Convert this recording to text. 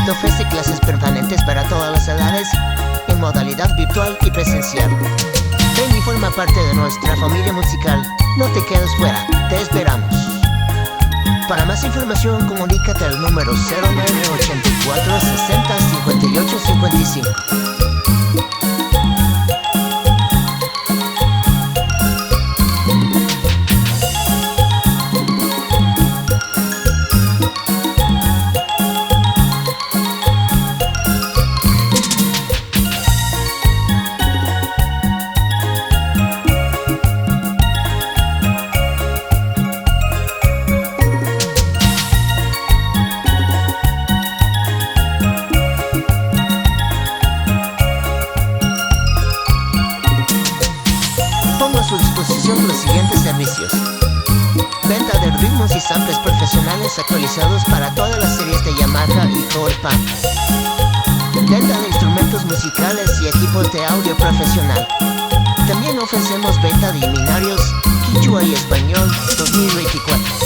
Te ofrece clases permanentes para todas las edades, en modalidad virtual y presencial. Ven y forma parte de nuestra familia musical. No te quedes fuera, te esperamos. Para más información, comunícate al número 0984 60 58 55. Pongo a su disposición los siguientes servicios: venta de ritmos y samples profesionales actualizados para todas las series de Yamaha y Core Pan. Venta de instrumentos musicales y equipos de audio profesional. También ofrecemos venta de himnarios Quichua y Español 2024.